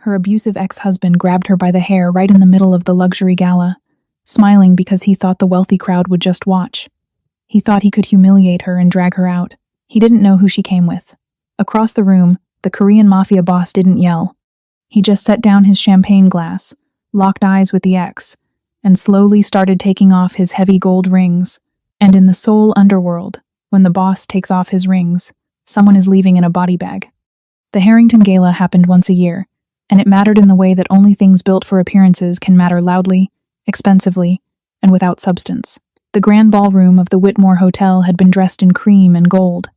Her abusive ex-husband grabbed her by the hair right in the middle of the luxury gala, smiling because he thought the wealthy crowd would just watch. He thought he could humiliate her and drag her out. He didn't know who she came with. Across the room, the Korean Mafia boss didn't yell. He just set down his champagne glass, locked eyes with the ex, and slowly started taking off his heavy gold rings. And in the Seoul underworld, when the boss takes off his rings, someone is leaving in a body bag. The Harrington Gala happened once a year, and it mattered in the way that only things built for appearances can matter loudly, expensively, and without substance. The grand ballroom of the Whitmore Hotel had been dressed in cream and gold,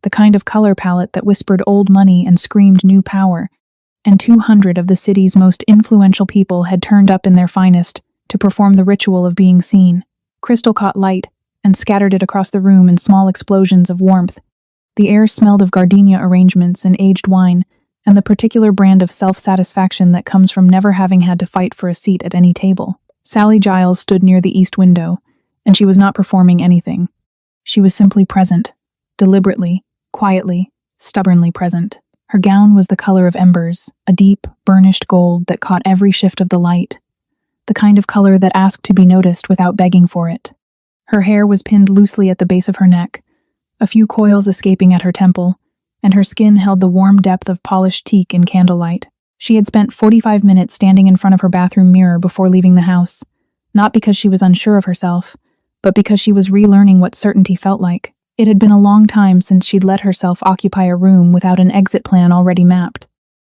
the kind of color palette that whispered old money and screamed new power, and 200 of the city's most influential people had turned up in their finest to perform the ritual of being seen. Crystal caught light and scattered it across the room in small explosions of warmth. The air smelled of gardenia arrangements and aged wine, and the particular brand of self-satisfaction that comes from never having had to fight for a seat at any table. Sally Giles stood near the east window, and she was not performing anything. She was simply present, deliberately, quietly, stubbornly present. Her gown was the color of embers, a deep, burnished gold that caught every shift of the light, the kind of color that asked to be noticed without begging for it. Her hair was pinned loosely at the base of her neck, a few coils escaping at her temple, and her skin held the warm depth of polished teak in candlelight. She had spent 45 minutes standing in front of her bathroom mirror before leaving the house, not because she was unsure of herself, but because she was relearning what certainty felt like. It had been a long time since she'd let herself occupy a room without an exit plan already mapped.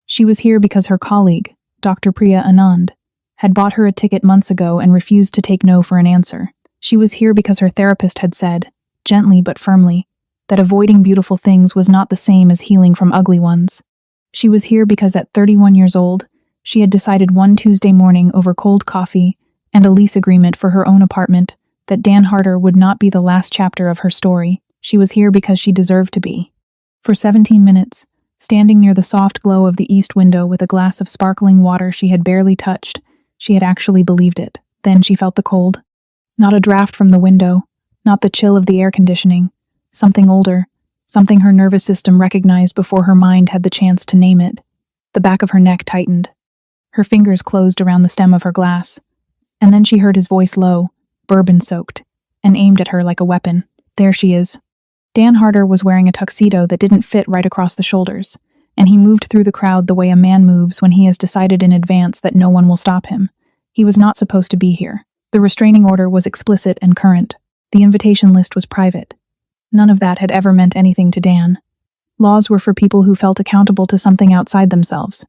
She was here because her colleague, Dr. Priya Anand, had bought her a ticket months ago and refused to take no for an answer. She was here because her therapist had said, gently but firmly, that avoiding beautiful things was not the same as healing from ugly ones. She was here because at 31 years old, she had decided one Tuesday morning over cold coffee and a lease agreement for her own apartment that Dan Harder would not be the last chapter of her story. She was here because she deserved to be. For 17 minutes, standing near the soft glow of the east window with a glass of sparkling water she had barely touched, she had actually believed it. Then she felt the cold. Not a draft from the window, not the chill of the air conditioning. Something older, something her nervous system recognized before her mind had the chance to name it. The back of her neck tightened. Her fingers closed around the stem of her glass. And then she heard his voice low, bourbon-soaked, and aimed at her like a weapon. There she is. Dan Harder was wearing a tuxedo that didn't fit right across the shoulders, and he moved through the crowd the way a man moves when he has decided in advance that no one will stop him. He was not supposed to be here. The restraining order was explicit and current. The invitation list was private. None of that had ever meant anything to Dan. Laws were for people who felt accountable to something outside themselves.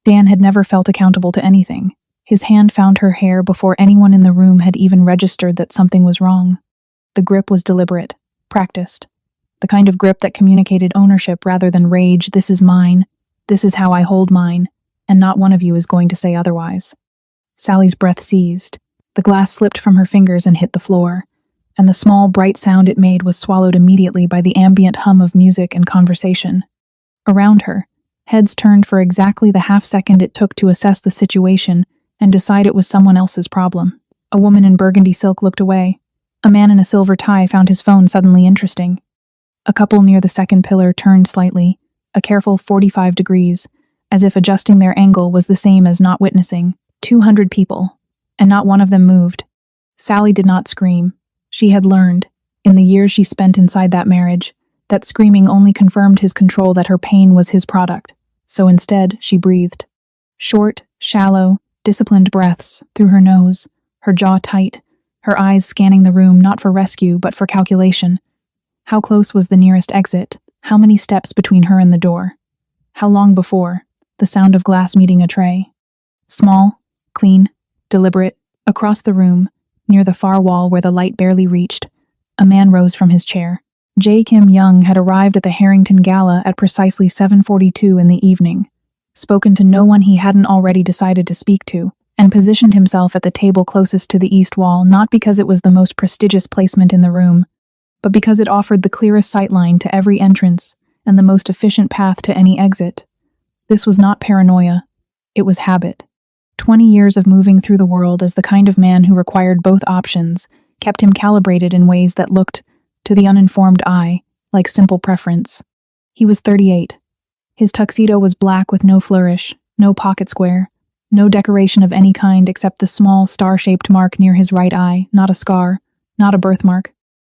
Dan had never felt accountable to anything. His hand found her hair before anyone in the room had even registered that something was wrong. The grip was deliberate, practiced. The kind of grip that communicated ownership rather than rage. This is mine. This is how I hold mine. And not one of you is going to say otherwise. Sally's breath seized. The glass slipped from her fingers and hit the floor, and the small, bright sound it made was swallowed immediately by the ambient hum of music and conversation. Around her, heads turned for exactly the half-second it took to assess the situation and decide it was someone else's problem. A woman in burgundy silk looked away. A man in a silver tie found his phone suddenly interesting. A couple near the second pillar turned slightly, a careful 45 degrees, as if adjusting their angle was the same as not witnessing. 200 people, and not one of them moved. Sally did not scream. She had learned, in the years she spent inside that marriage, that screaming only confirmed his control that her pain was his product. So instead, she breathed. Short, shallow, disciplined breaths through her nose, her jaw tight, her eyes scanning the room not for rescue but for calculation. How close was the nearest exit? How many steps between her and the door? How long before? The sound of glass meeting a tray. Small, clean, deliberate. Across the room, near the far wall where the light barely reached, a man rose from his chair. Jae Kim Young had arrived at the Harrington Gala at precisely 7:42 in the evening, spoken to no one he hadn't already decided to speak to, and positioned himself at the table closest to the east wall not because it was the most prestigious placement in the room, but because it offered the clearest sightline to every entrance and the most efficient path to any exit. This was not paranoia. It was habit. 20 years of moving through the world as the kind of man who required both options kept him calibrated in ways that looked, to the uninformed eye, like simple preference. He was 38. His tuxedo was black with no flourish, No pocket square. No decoration of any kind except the small star-shaped mark near his right eye, not a scar, not a birthmark,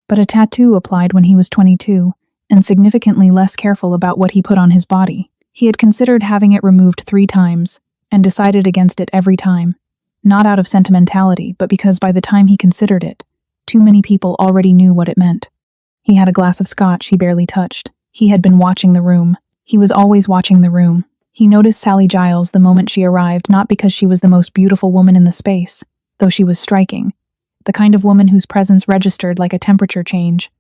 but a tattoo applied when he was 22, and significantly less careful about what he put on his body. He had considered having it removed 3 times, and decided against it every time. Not out of sentimentality, but because by the time he considered it, too many people already knew what it meant. He had a glass of scotch he barely touched. He had been watching the room. He was always watching the room. He noticed Sally Giles the moment she arrived, not because she was the most beautiful woman in the space, though she was striking, the kind of woman whose presence registered like a temperature change,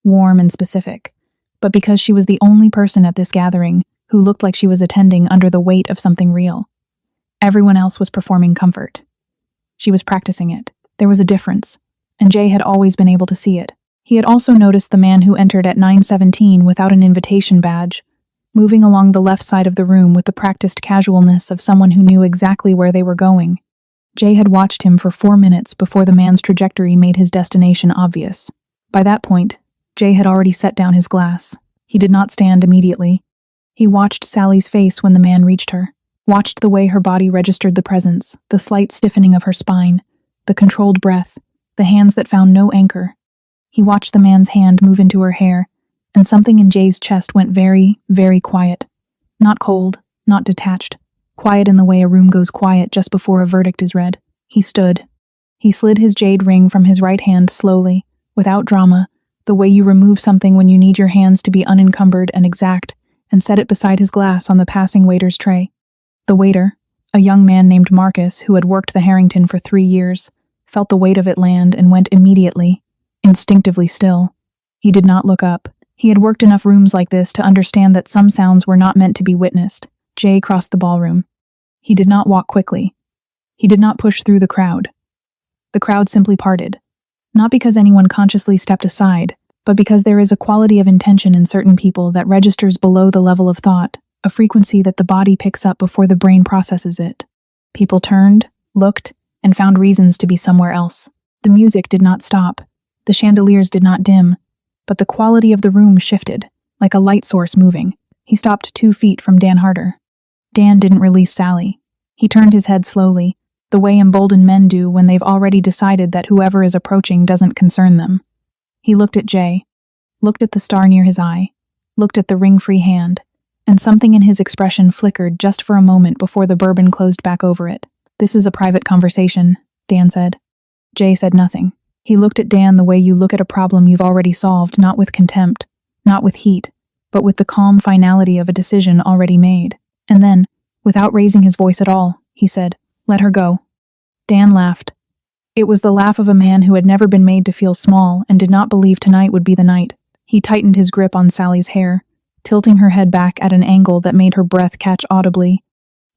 warm and specific, but because she was the only person at this gathering who looked like she was attending under the weight of something real. Everyone else was performing comfort. She was practicing it. There was a difference, and Jay had always been able to see it. He had also noticed the man who entered at 9:17 without an invitation badge, moving along the left side of the room with the practiced casualness of someone who knew exactly where they were going. Jay had watched him for 4 minutes before the man's trajectory made his destination obvious. By that point, Jay had already set down his glass. He did not stand immediately. He watched Sally's face when the man reached her, watched the way her body registered the presence, the slight stiffening of her spine, the controlled breath, the hands that found no anchor. He watched the man's hand move into her hair, and something in Jay's chest went very, very quiet. Not cold, not detached. Quiet in the way a room goes quiet just before a verdict is read. He stood. He slid his jade ring from his right hand slowly, without drama, the way you remove something when you need your hands to be unencumbered and exact, and set it beside his glass on the passing waiter's tray. The waiter, a young man named Marcus who had worked the Harrington for 3 years, felt the weight of it land and went immediately, instinctively still. He did not look up. He had worked enough rooms like this to understand that some sounds were not meant to be witnessed. Jay crossed the ballroom. He did not walk quickly. He did not push through the crowd. The crowd simply parted. Not because anyone consciously stepped aside, but because there is a quality of intention in certain people that registers below the level of thought, a frequency that the body picks up before the brain processes it. People turned, looked, and found reasons to be somewhere else. The music did not stop. The chandeliers did not dim. But the quality of the room shifted, like a light source moving. He stopped 2 feet from Dan Harder. Dan didn't release Sally. He turned his head slowly, the way emboldened men do when they've already decided that whoever is approaching doesn't concern them. He looked at Jay, looked at the star near his eye, looked at the ring-free hand, and something in his expression flickered just for a moment before the bourbon closed back over it. "This is a private conversation," Dan said. Jay said nothing. He looked at Dan the way you look at a problem you've already solved, not with contempt, not with heat, but with the calm finality of a decision already made. And then, without raising his voice at all, he said, "Let her go." Dan laughed. It was the laugh of a man who had never been made to feel small and did not believe tonight would be the night. He tightened his grip on Sally's hair, tilting her head back at an angle that made her breath catch audibly,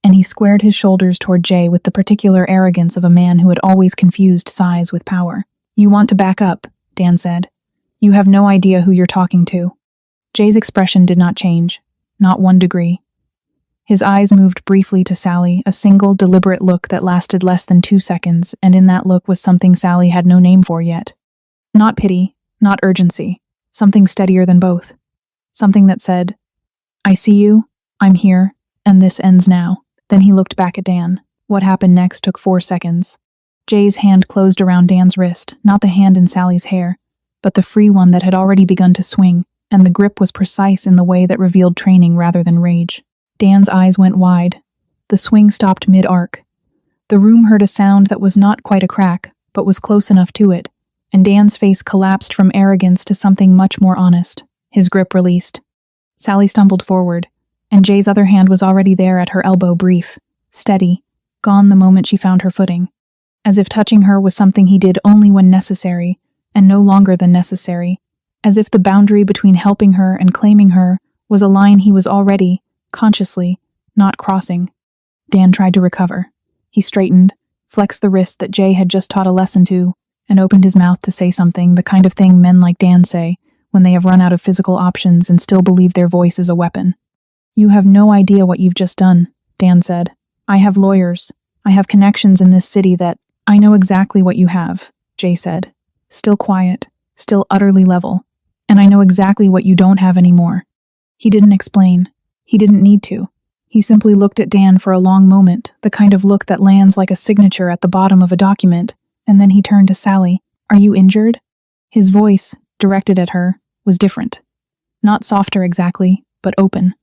and he squared his shoulders toward Jay with the particular arrogance of a man who had always confused size with power. "You want to back up," Dan said. "You have no idea who you're talking to." Jay's expression did not change, not 1 degree. His eyes moved briefly to Sally, a single, deliberate look that lasted less than 2 seconds, and in that look was something Sally had no name for yet. Not pity, not urgency, something steadier than both. Something that said, "I see you, I'm here, and this ends now." Then he looked back at Dan. What happened next took 4 seconds. Jay's hand closed around Dan's wrist, not the hand in Sally's hair, but the free one that had already begun to swing, and the grip was precise in the way that revealed training rather than rage. Dan's eyes went wide. The swing stopped mid-arc. The room heard a sound that was not quite a crack, but was close enough to it, and Dan's face collapsed from arrogance to something much more honest. His grip released. Sally stumbled forward, and Jay's other hand was already there at her elbow, brief, steady, gone the moment she found her footing. As if touching her was something he did only when necessary, and no longer than necessary. As if the boundary between helping her and claiming her was a line he was already, consciously, not crossing. Dan tried to recover. He straightened, flexed the wrist that Jay had just taught a lesson to, and opened his mouth to say something, the kind of thing men like Dan say when they have run out of physical options and still believe their voice is a weapon. "You have no idea what you've just done," Dan said. "I have lawyers. I have connections in this city that—" "I know exactly what you have," Jay said. Still quiet, still utterly level. "And I know exactly what you don't have anymore." He didn't explain. He didn't need to. He simply looked at Dan for a long moment, the kind of look that lands like a signature at the bottom of a document, and then he turned to Sally. "Are you injured?" His voice, directed at her, was different. Not softer exactly, but open.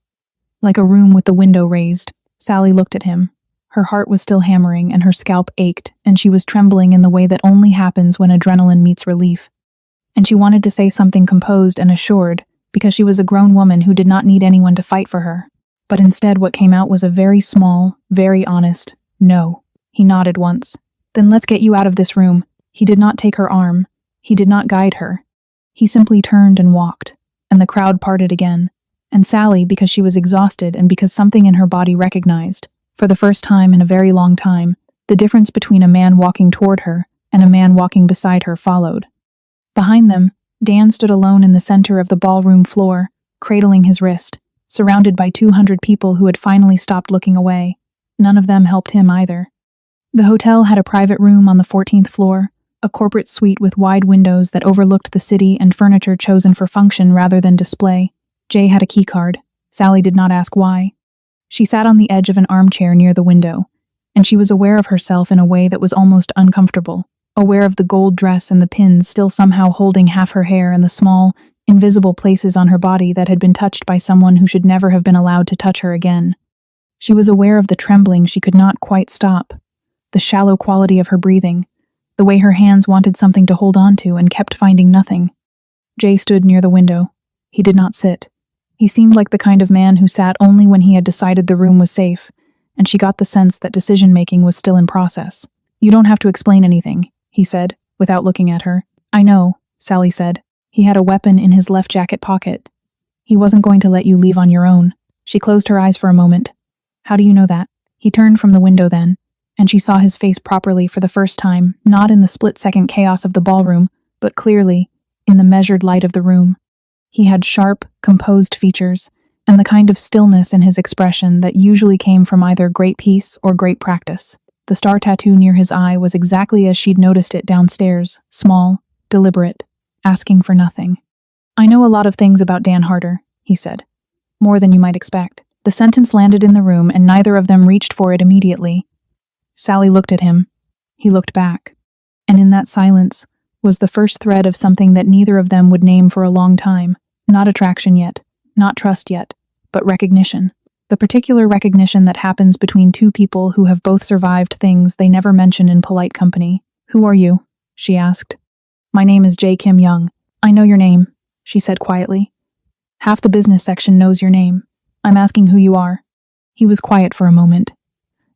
Like a room with the window raised. Sally looked at him. Her heart was still hammering and her scalp ached, and she was trembling in the way that only happens when adrenaline meets relief. And she wanted to say something composed and assured, because she was a grown woman who did not need anyone to fight for her. But instead what came out was a very small, very honest, "No." He nodded once. "Then let's get you out of this room." He did not take her arm. He did not guide her. He simply turned and walked, and the crowd parted again. And Sally, because she was exhausted and because something in her body recognized, for the first time in a very long time, the difference between a man walking toward her and a man walking beside her followed. Behind them, Dan stood alone in the center of the ballroom floor, cradling his wrist, surrounded by 200 people who had finally stopped looking away. None of them helped him either. The hotel had a private room on the 14th floor, a corporate suite with wide windows that overlooked the city and furniture chosen for function rather than display. Jay had a keycard. Sally did not ask why. She sat on the edge of an armchair near the window, and she was aware of herself in a way that was almost uncomfortable, aware of the gold dress and the pins still somehow holding half her hair and the small, invisible places on her body that had been touched by someone who should never have been allowed to touch her again. She was aware of the trembling she could not quite stop, the shallow quality of her breathing, the way her hands wanted something to hold on to and kept finding nothing. Jay stood near the window. He did not sit. He seemed like the kind of man who sat only when he had decided the room was safe, and she got the sense that decision-making was still in process. "You don't have to explain anything," he said, without looking at her. "I know," Sally said. He had a weapon in his left jacket pocket. "He wasn't going to let you leave on your own." She closed her eyes for a moment. "How do you know that?" He turned from the window then, and she saw his face properly for the first time, not in the split-second chaos of the ballroom, but clearly, in the measured light of the room. He had sharp, composed features, and the kind of stillness in his expression that usually came from either great peace or great practice. The star tattoo near his eye was exactly as she'd noticed it downstairs, small, deliberate, asking for nothing. "I know a lot of things about Dan Harder," he said. "More than you might expect." The sentence landed in the room and neither of them reached for it immediately. Sally looked at him. He looked back. And in that silence was the first thread of something that neither of them would name for a long time. Not attraction yet, not trust yet, but recognition. The particular recognition that happens between two people who have both survived things they never mention in polite company. "Who are you?" she asked. "My name is Jae Kim Young." "I know your name," she said quietly. "Half the business section knows your name. I'm asking who you are." He was quiet for a moment.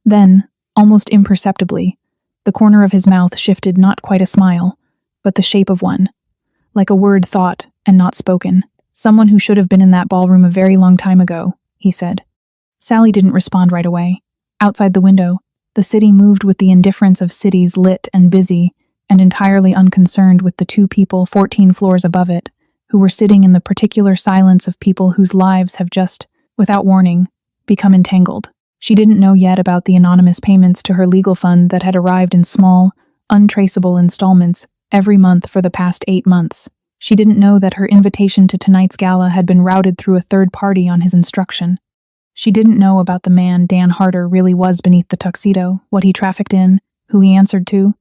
Then, almost imperceptibly, the corner of his mouth shifted not quite a smile, but the shape of one, like a word thought and not spoken. "Someone who should have been in that ballroom a very long time ago," he said. Sally didn't respond right away. Outside the window, the city moved with the indifference of cities lit and busy, and entirely unconcerned with the two people 14 floors above it, who were sitting in the particular silence of people whose lives have just, without warning, become entangled. She didn't know yet about the anonymous payments to her legal fund that had arrived in small, untraceable installments every month for the past 8 months. She didn't know that her invitation to tonight's gala had been routed through a third party on his instruction. She didn't know about the man Dan Harder really was beneath the tuxedo, what he trafficked in, who he answered to,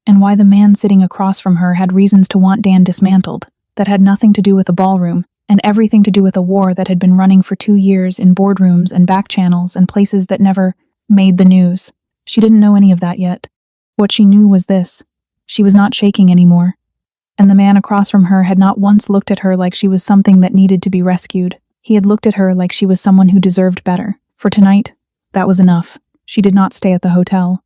and why the man sitting across from her had reasons to want Dan dismantled, that had nothing to do with a ballroom, and everything to do with a war that had been running for 2 years in boardrooms and back channels and places that never made the news. She didn't know any of that yet. What she knew was this: she was not shaking anymore, and the man across from her had not once looked at her like she was something that needed to be rescued. He had looked at her like she was someone who deserved better. For tonight, that was enough. She did not stay at the hotel.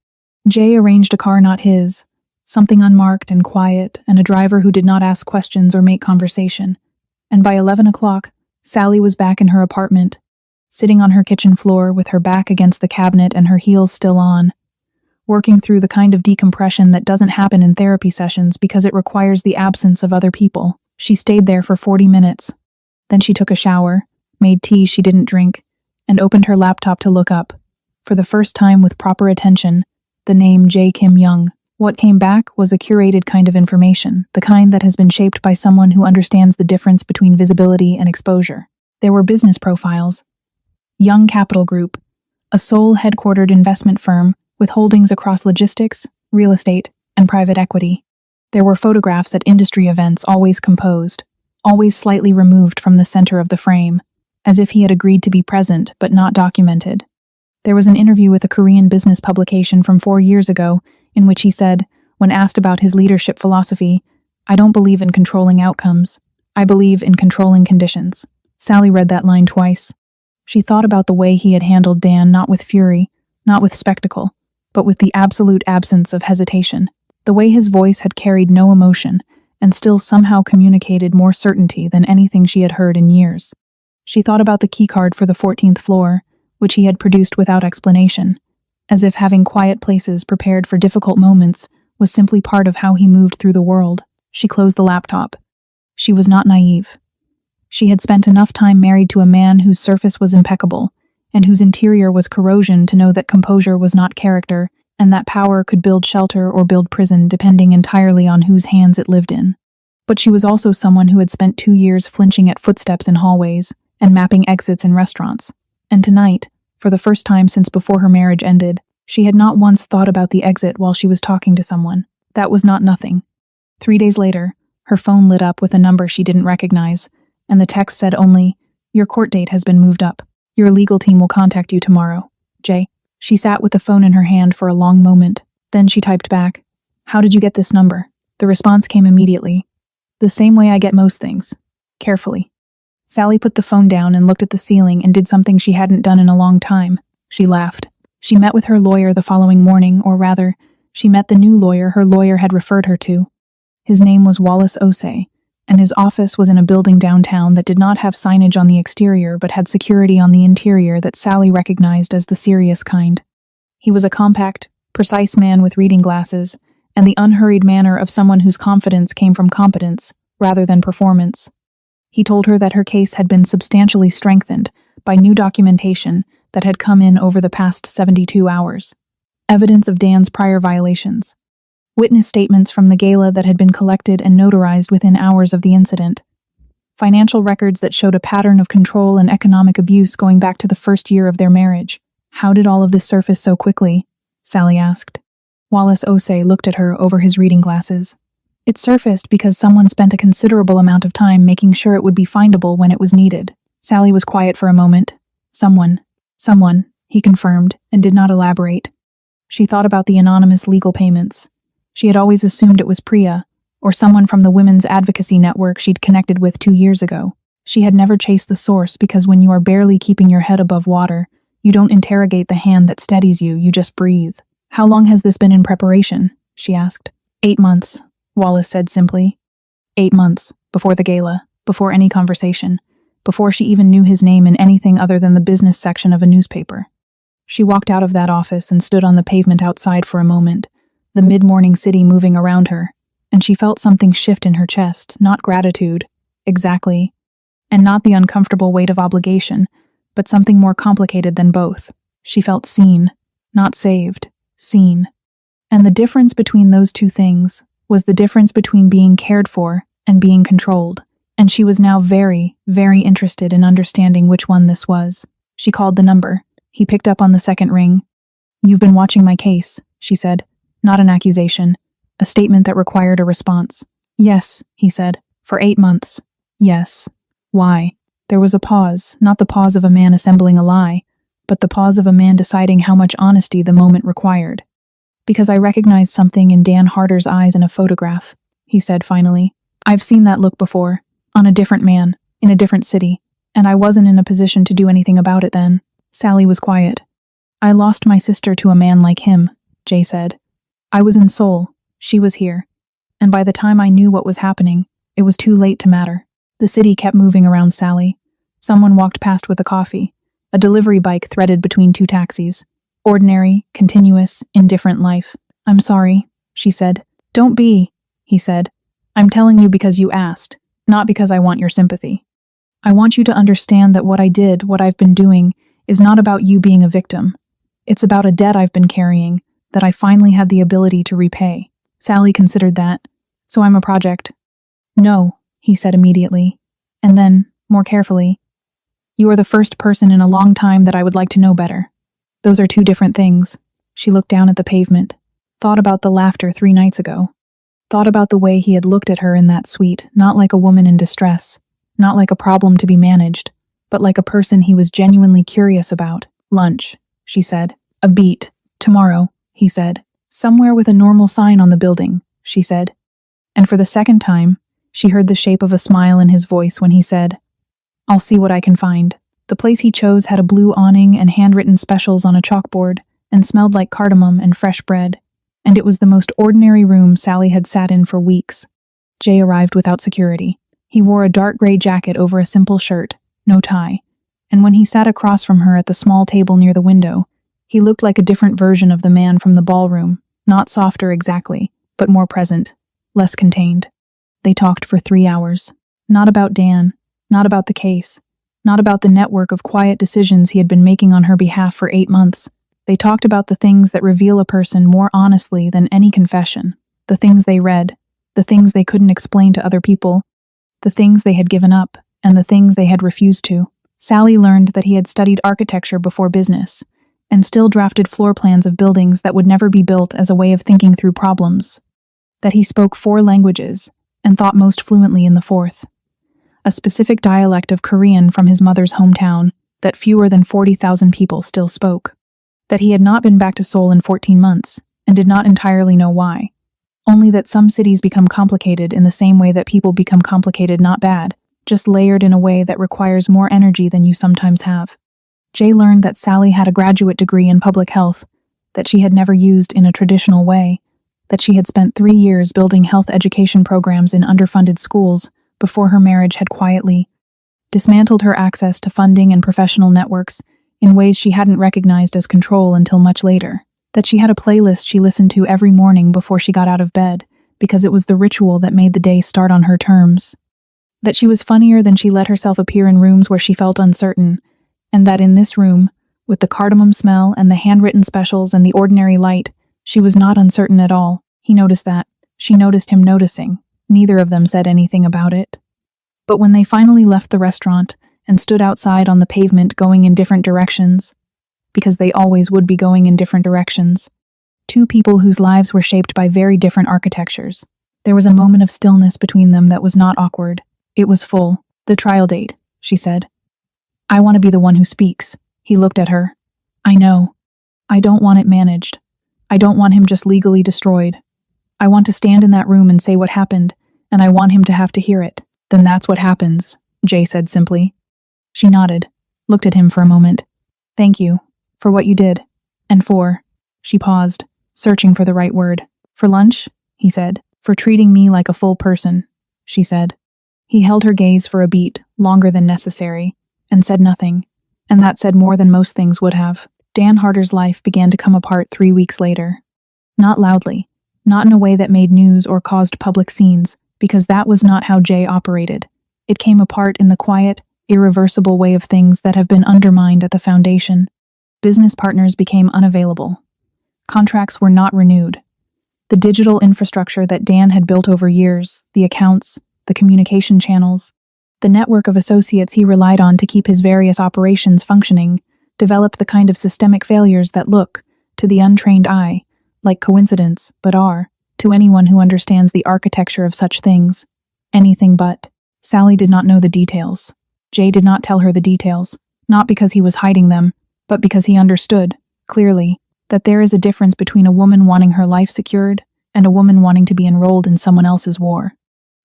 Jay arranged a car not his, something unmarked and quiet, and a driver who did not ask questions or make conversation. And by 11 o'clock, Sally was back in her apartment, sitting on her kitchen floor with her back against the cabinet and her heels still on, working through the kind of decompression that doesn't happen in therapy sessions because it requires the absence of other people. She stayed there for 40 minutes. Then she took a shower, made tea she didn't drink, and opened her laptop to look up, for the first time with proper attention, the name Jae Kim Young. What came back was a curated kind of information, the kind that has been shaped by someone who understands the difference between visibility and exposure. There were business profiles. Young Capital Group, a Seoul-headquartered investment firm with holdings across logistics, real estate, and private equity. There were photographs at industry events always composed, always slightly removed from the center of the frame, as if he had agreed to be present but not documented. There was an interview with a Korean business publication from 4 years ago in which he said, when asked about his leadership philosophy, "I don't believe in controlling outcomes. I believe in controlling conditions." Sally read that line twice. She thought about the way he had handled Dan, not with fury, not with spectacle, but with the absolute absence of hesitation. The way his voice had carried no emotion and still somehow communicated more certainty than anything she had heard in years. She thought about the keycard for the 14th floor, which he had produced without explanation, as if having quiet places prepared for difficult moments was simply part of how he moved through the world. She closed the laptop. She was not naive. She had spent enough time married to a man whose surface was impeccable, and whose interior was corrosion to know that composure was not character, and that power could build shelter or build prison depending entirely on whose hands it lived in. But she was also someone who had spent 2 years flinching at footsteps in hallways and mapping exits in restaurants. And tonight, for the first time since before her marriage ended, she had not once thought about the exit while she was talking to someone. That was not nothing. 3 days later, her phone lit up with a number she didn't recognize, and the text said only, "Your court date has been moved up. Your legal team will contact you tomorrow. Jay." She sat with the phone in her hand for a long moment. Then she typed back, "How did you get this number?" The response came immediately. "The same way I get most things. Carefully." Sally put the phone down and looked at the ceiling and did something she hadn't done in a long time. She laughed. She met with her lawyer the following morning, or rather, she met the new lawyer her lawyer had referred her to. His name was Wallace Osei, and his office was in a building downtown that did not have signage on the exterior but had security on the interior that Sally recognized as the serious kind. He was a compact, precise man with reading glasses, and the unhurried manner of someone whose confidence came from competence, rather than performance. He told her that her case had been substantially strengthened by new documentation that had come in over the past 72 hours. Evidence of Dan's prior violations. Witness statements from the gala that had been collected and notarized within hours of the incident. Financial records that showed a pattern of control and economic abuse going back to the first year of their marriage. How did all of this surface so quickly? Sally asked. Wallace Osei looked at her over his reading glasses. It surfaced because someone spent a considerable amount of time making sure it would be findable when it was needed. Sally was quiet for a moment. Someone, he confirmed, and did not elaborate. She thought about the anonymous legal payments. She had always assumed it was Priya, or someone from the women's advocacy network she'd connected with 2 years ago. She had never chased the source because when you are barely keeping your head above water, you don't interrogate the hand that steadies you, you just breathe. "How long has this been in preparation?" she asked. 8 months, Wallace said simply. 8 months, before the gala, before any conversation, before she even knew his name in anything other than the business section of a newspaper. She walked out of that office and stood on the pavement outside for a moment, the mid-morning city moving around her, and she felt something shift in her chest, not gratitude, exactly, and not the uncomfortable weight of obligation, but something more complicated than both. She felt seen, not saved, seen. And the difference between those two things was the difference between being cared for and being controlled, and she was now very, very interested in understanding which one this was. She called the number. He picked up on the second ring. "You've been watching my case," she said. Not an accusation, a statement that required a response. "Yes," he said, "for 8 months. Yes." "Why?" There was a pause, not the pause of a man assembling a lie, but the pause of a man deciding how much honesty the moment required. "Because I recognized something in Dan Harder's eyes in a photograph," he said finally. "I've seen that look before, on a different man, in a different city, and I wasn't in a position to do anything about it then." Sally was quiet. "I lost my sister to a man like him," Jay said. "I was in Seoul, she was here, and by the time I knew what was happening, it was too late to matter." The city kept moving around Sally. Someone walked past with a coffee, a delivery bike threaded between 2 taxis. Ordinary, continuous, indifferent life. "I'm sorry," she said. "Don't be," he said. "I'm telling you because you asked, not because I want your sympathy. I want you to understand that what I did, what I've been doing, is not about you being a victim. It's about a debt I've been carrying that I finally had the ability to repay." Sally considered that. "So I'm a project?" "No," he said immediately. And then, more carefully, You are the first person in a long time that I would like to know better. Those are two different things. She looked down at the pavement, thought about the laughter 3 nights ago, thought about the way he had looked at her in that suite, not like a woman in distress, not like a problem to be managed, but like a person he was genuinely curious about. Lunch, she said. A beat. Tomorrow, he said. Somewhere with a normal sign on the building, she said. And for the second time, she heard the shape of a smile in his voice when he said, I'll see what I can find. The place he chose had a blue awning and handwritten specials on a chalkboard, and smelled like cardamom and fresh bread. And it was the most ordinary room Sally had sat in for weeks. Jay arrived without security. He wore a dark gray jacket over a simple shirt, no tie, and when he sat across from her at the small table near the window, he looked like a different version of the man from the ballroom, not softer exactly, but more present, less contained. They talked for 3 hours. Not about Dan, not about the case, not about the network of quiet decisions he had been making on her behalf for 8 months. They talked about the things that reveal a person more honestly than any confession, the things they read, the things they couldn't explain to other people, the things they had given up, and the things they had refused to. Sally learned that he had studied architecture before business, and still drafted floor plans of buildings that would never be built as a way of thinking through problems, that he spoke 4 languages, and thought most fluently in the 4th. A specific dialect of Korean from his mother's hometown that fewer than 40,000 people still spoke. That he had not been back to Seoul in 14 months, and did not entirely know why. Only that some cities become complicated in the same way that people become complicated, not bad, just layered in a way that requires more energy than you sometimes have. Jay learned that Sally had a graduate degree in public health, that she had never used in a traditional way, that she had spent 3 years building health education programs in underfunded schools before her marriage had quietly dismantled her access to funding and professional networks in ways she hadn't recognized as control until much later, that she had a playlist she listened to every morning before she got out of bed because it was the ritual that made the day start on her terms, that she was funnier than she let herself appear in rooms where she felt uncertain, and that in this room, with the cardamom smell and the handwritten specials and the ordinary light, she was not uncertain at all. He noticed that. She noticed him noticing. Neither of them said anything about it. But when they finally left the restaurant and stood outside on the pavement going in different directions, because they always would be going in different directions, 2 people whose lives were shaped by very different architectures, there was a moment of stillness between them that was not awkward. It was full. The trial date, she said. I want to be the one who speaks. He looked at her. I know. I don't want it managed. I don't want him just legally destroyed. I want to stand in that room and say what happened, and I want him to have to hear it. Then that's what happens, Jay said simply. She nodded, looked at him for a moment. Thank you, for what you did, and for, she paused, searching for the right word. For lunch, he said. For treating me like a full person, she said. He held her gaze for a beat, longer than necessary, and said nothing, and that said more than most things would have. Dan Harder's life began to come apart 3 weeks later. Not loudly, not in a way that made news or caused public scenes, because that was not how Jay operated. It came apart in the quiet, irreversible way of things that have been undermined at the foundation. Business partners became unavailable. Contracts were not renewed. The digital infrastructure that Dan had built over years, the accounts, the communication channels, the network of associates he relied on to keep his various operations functioning, developed the kind of systemic failures that look, to the untrained eye, like coincidence, but are, to anyone who understands the architecture of such things, anything but. Sally did not know the details. Jay did not tell her the details, not because he was hiding them, but because he understood, clearly, that there is a difference between a woman wanting her life secured and a woman wanting to be enrolled in someone else's war.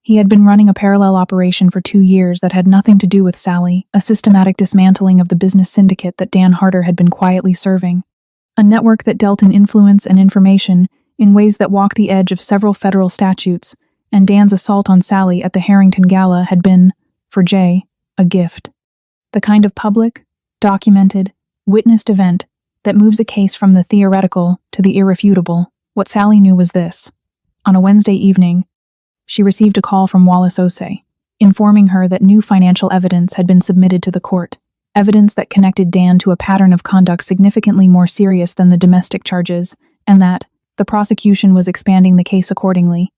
He had been running a parallel operation for 2 years that had nothing to do with Sally, a systematic dismantling of the business syndicate that Dan Harder had been quietly serving. A network that dealt in influence and information in ways that walked the edge of several federal statutes, and Dan's assault on Sally at the Harrington Gala had been, for Jay, a gift. The kind of public, documented, witnessed event that moves a case from the theoretical to the irrefutable. What Sally knew was this. On a Wednesday evening, she received a call from Wallace Osei, informing her that new financial evidence had been submitted to the court, evidence that connected Dan to a pattern of conduct significantly more serious than the domestic charges, and that the prosecution was expanding the case accordingly.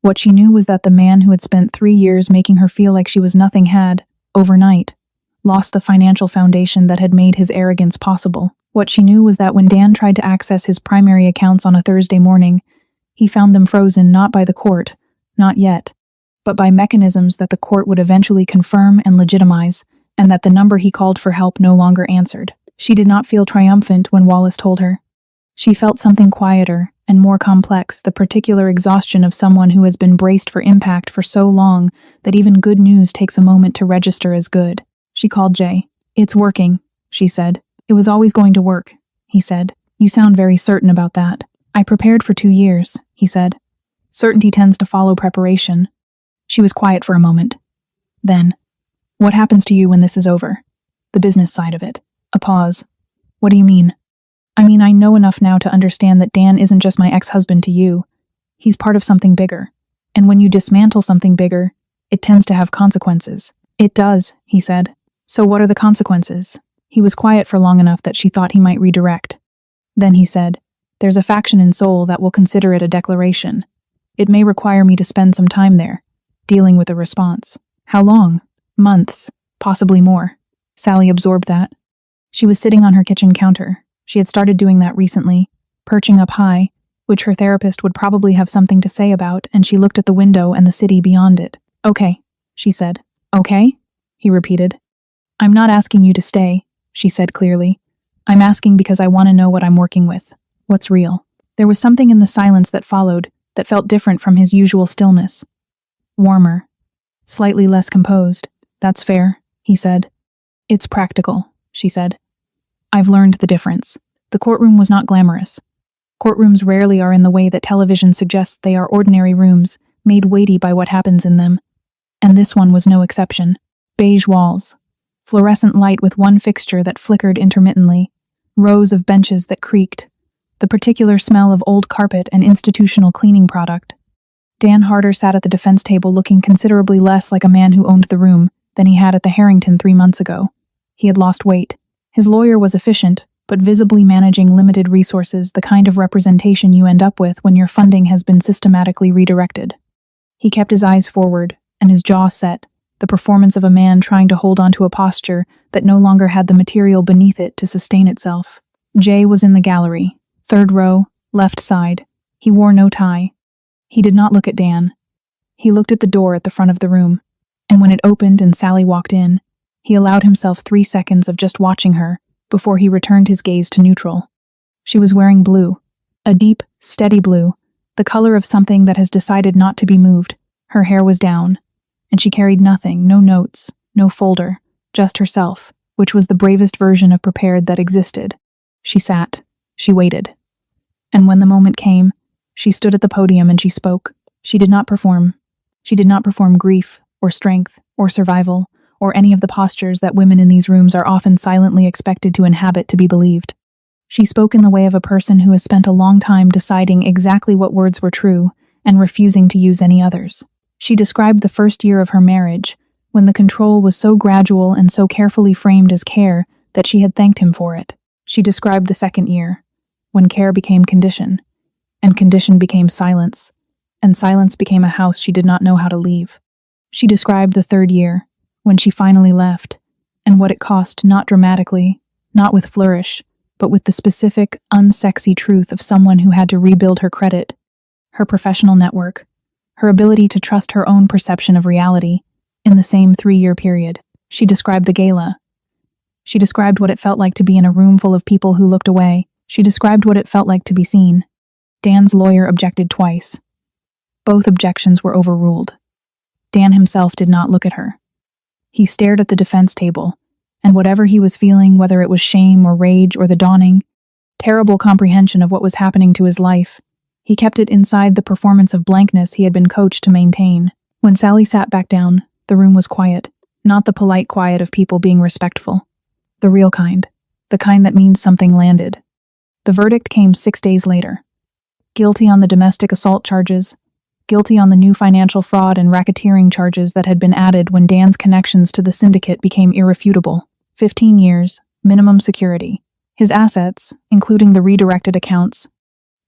What she knew was that the man who had spent 3 years making her feel like she was nothing had, overnight, lost the financial foundation that had made his arrogance possible. What she knew was that when Dan tried to access his primary accounts on a Thursday morning, he found them frozen not by the court, not yet, but by mechanisms that the court would eventually confirm and legitimize, and that the number he called for help no longer answered. She did not feel triumphant when Wallace told her. She felt something quieter and more complex, the particular exhaustion of someone who has been braced for impact for so long that even good news takes a moment to register as good. She called Jay. "It's working," she said. "It was always going to work," he said. "You sound very certain about that." "I prepared for 2 years," he said. "Certainty tends to follow preparation." She was quiet for a moment. Then, "What happens to you when this is over?" "The business side of it." A pause. "What do you mean?" "I mean, I know enough now to understand that Dan isn't just my ex-husband to you. He's part of something bigger. And when you dismantle something bigger, it tends to have consequences." "It does," he said. "So what are the consequences?" He was quiet for long enough that she thought he might redirect. Then he said, "There's a faction in Seoul that will consider it a declaration. It may require me to spend some time there, dealing with a response." "How long?" "Months, possibly more." Sally absorbed that. She was sitting on her kitchen counter. She had started doing that recently, perching up high, which her therapist would probably have something to say about, and she looked at the window and the city beyond it. "Okay," she said. "Okay?" he repeated. "I'm not asking you to stay," she said clearly. "I'm asking because I want to know what I'm working with. What's real?" There was something in the silence that followed that felt different from his usual stillness. Warmer. Slightly less composed. "That's fair," he said. "It's practical," she said. "I've learned the difference." The courtroom was not glamorous. Courtrooms rarely are in the way that television suggests they are ordinary rooms, made weighty by what happens in them. And this one was no exception. Beige walls. Fluorescent light with one fixture that flickered intermittently. Rows of benches that creaked. The particular smell of old carpet and institutional cleaning product. Dan Harder sat at the defense table looking considerably less like a man who owned the room than he had at the Harrington 3 months ago. He had lost weight. His lawyer was efficient, but visibly managing limited resources, the kind of representation you end up with when your funding has been systematically redirected. He kept his eyes forward, and his jaw set, the performance of a man trying to hold onto a posture that no longer had the material beneath it to sustain itself. Jay was in the gallery, 3rd row, left side. He wore no tie. He did not look at Dan. He looked at the door at the front of the room, and when it opened and Sally walked in, he allowed himself 3 seconds of just watching her before he returned his gaze to neutral. She was wearing blue, a deep, steady blue, the color of something that has decided not to be moved. Her hair was down, and she carried nothing, no notes, no folder, just herself, which was the bravest version of prepared that existed. She sat. She waited. And when the moment came, she stood at the podium and she spoke. She did not perform. She did not perform grief, or strength, or survival, or any of the postures that women in these rooms are often silently expected to inhabit to be believed. She spoke in the way of a person who has spent a long time deciding exactly what words were true and refusing to use any others. She described the first year of her marriage, when the control was so gradual and so carefully framed as care that she had thanked him for it. She described the second year, when care became condition, and condition became silence, and silence became a house she did not know how to leave. She described the third year, when she finally left, and what it cost, not dramatically, not with flourish, but with the specific, unsexy truth of someone who had to rebuild her credit, her professional network, her ability to trust her own perception of reality in the same 3-year period. She described the gala. She described what it felt like to be in a room full of people who looked away. She described what it felt like to be seen. Dan's lawyer objected twice. Both objections were overruled. Dan himself did not look at her. He stared at the defense table, and whatever he was feeling, whether it was shame or rage or the dawning, terrible comprehension of what was happening to his life, he kept it inside the performance of blankness he had been coached to maintain. When Sally sat back down, the room was quiet, not the polite quiet of people being respectful. The real kind, the kind that means something landed. The verdict came 6 days later. Guilty on the domestic assault charges, guilty on the new financial fraud and racketeering charges that had been added when Dan's connections to the syndicate became irrefutable. 15 years, minimum security. His assets, including the redirected accounts,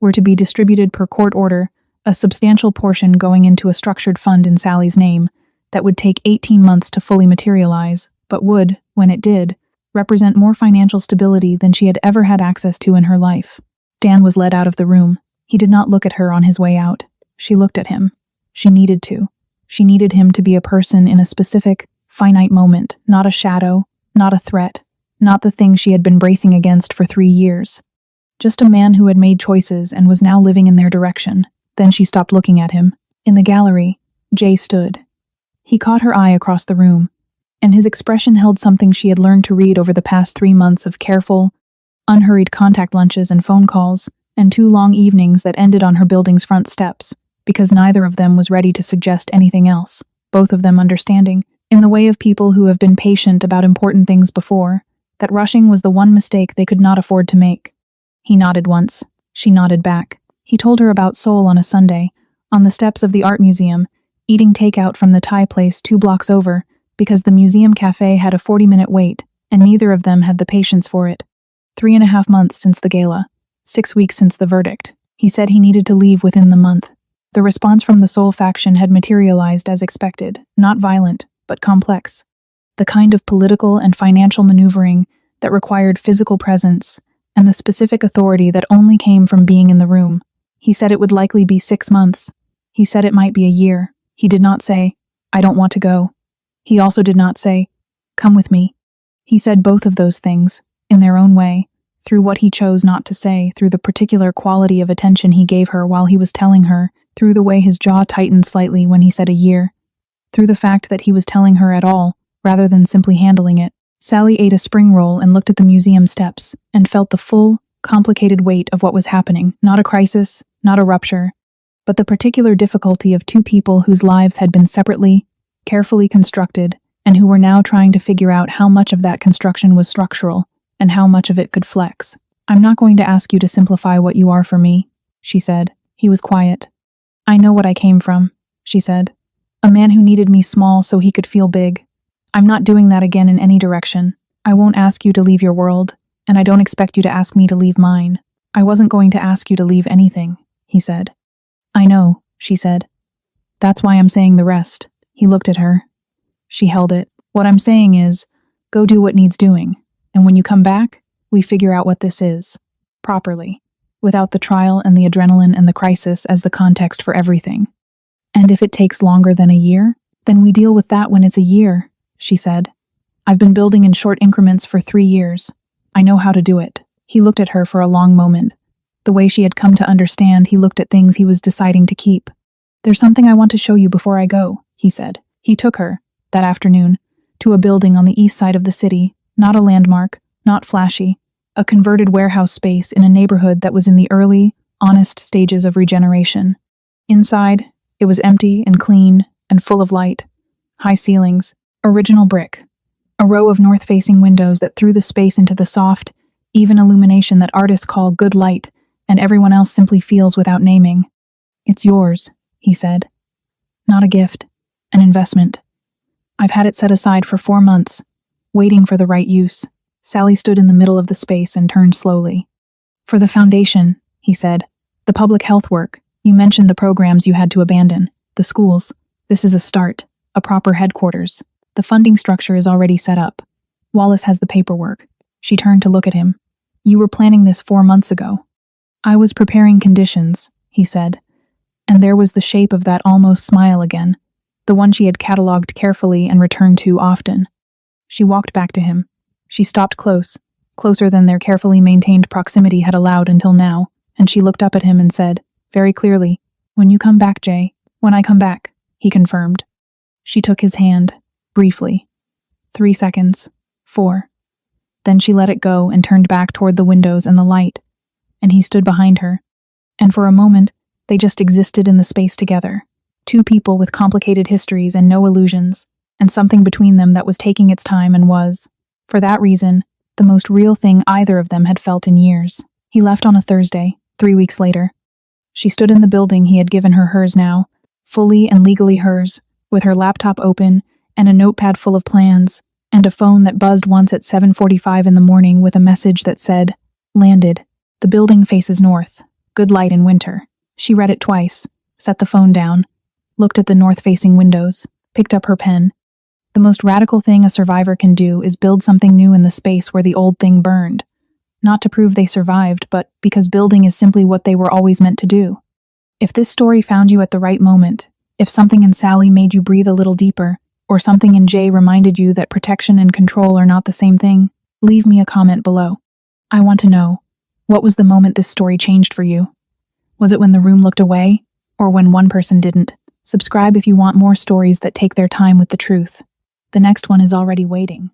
were to be distributed per court order, a substantial portion going into a structured fund in Sally's name that would take 18 months to fully materialize, but would, when it did, represent more financial stability than she had ever had access to in her life. Dan was led out of the room. He did not look at her on his way out. She looked at him. She needed to. She needed him to be a person in a specific, finite moment, not a shadow, not a threat, not the thing she had been bracing against for 3 years. Just a man who had made choices and was now living in their direction. Then she stopped looking at him. In the gallery, Jay stood. He caught her eye across the room, and his expression held something she had learned to read over the past 3 months of careful, unhurried contact lunches and phone calls, and 2 long evenings that ended on her building's front steps, because neither of them was ready to suggest anything else, both of them understanding, in the way of people who have been patient about important things before, that rushing was the one mistake they could not afford to make. He nodded once. She nodded back. He told her about Seoul on a Sunday, on the steps of the art museum, eating takeout from the Thai place 2 blocks over, because the museum cafe had a 40-minute wait, and neither of them had the patience for it. 3.5 months since the gala. 6 weeks since the verdict. He said he needed to leave within the month. The response from the Seoul faction had materialized as expected, not violent, but complex. The kind of political and financial maneuvering that required physical presence and the specific authority that only came from being in the room. He said it would likely be 6 months. He said it might be a year. He did not say, "I don't want to go." He also did not say, "Come with me." He said both of those things, in their own way, through what he chose not to say, through the particular quality of attention he gave her while he was telling her, through the way his jaw tightened slightly when he said a year, through the fact that he was telling her at all, rather than simply handling it. Sally ate a spring roll and looked at the museum steps, and felt the full, complicated weight of what was happening, not a crisis, not a rupture, but the particular difficulty of 2 people whose lives had been separately, carefully constructed, and who were now trying to figure out how much of that construction was structural, and how much of it could flex. "I'm not going to ask you to simplify what you are for me," she said. He was quiet. "I know what I came from," she said. "A man who needed me small so he could feel big. I'm not doing that again in any direction. I won't ask you to leave your world, and I don't expect you to ask me to leave mine. I wasn't going to ask you to leave anything," he said. "I know," she said. "That's why I'm saying the rest." He looked at her. She held it. "What I'm saying is, go do what needs doing, and when you come back, we figure out what this is. Properly. Without the trial and the adrenaline and the crisis as the context for everything. And if it takes longer than a year, then we deal with that when it's a year," she said. "I've been building in short increments for 3 years. I know how to do it." He looked at her for a long moment. The way she had come to understand, he looked at things he was deciding to keep. "There's something I want to show you before I go," he said. He took her, that afternoon, to a building on the east side of the city, not a landmark, not flashy, a converted warehouse space in a neighborhood that was in the early, honest stages of regeneration. Inside, it was empty and clean and full of light. High ceilings, original brick, a row of north-facing windows that threw the space into the soft, even illumination that artists call good light and everyone else simply feels without naming. "It's yours," he said. "Not a gift, an investment. I've had it set aside for 4 months, waiting for the right use." Sally stood in the middle of the space and turned slowly. "For the foundation," he said. "The public health work. You mentioned the programs you had to abandon. The schools. This is a start, a proper headquarters. The funding structure is already set up. Wallace has the paperwork." She turned to look at him. "You were planning this 4 months ago." "I was preparing conditions," he said. And there was the shape of that almost smile again, the one she had catalogued carefully and returned to often. She walked back to him. She stopped close, closer than their carefully maintained proximity had allowed until now, and she looked up at him and said, very clearly, "When you come back, Jay." "When I come back," he confirmed. She took his hand, briefly. 3 seconds. 4. Then she let it go and turned back toward the windows and the light, and he stood behind her. And for a moment, they just existed in the space together. 2 people with complicated histories and no illusions, and something between them that was taking its time and was, for that reason, the most real thing either of them had felt in years. He left on a Thursday, 3 weeks later. She stood in the building he had given her hers now, fully and legally hers, with her laptop open and a notepad full of plans, and a phone that buzzed once at 7:45 in the morning with a message that said, "Landed. The building faces north. Good light in winter." She read it twice, set the phone down, looked at the north-facing windows, picked up her pen. The most radical thing a survivor can do is build something new in the space where the old thing burned. Not to prove they survived, but because building is simply what they were always meant to do. If this story found you at the right moment, if something in Sally made you breathe a little deeper, or something in Jay reminded you that protection and control are not the same thing, leave me a comment below. I want to know, what was the moment this story changed for you? Was it when the room looked away, or when one person didn't? Subscribe if you want more stories that take their time with the truth. The next one is already waiting.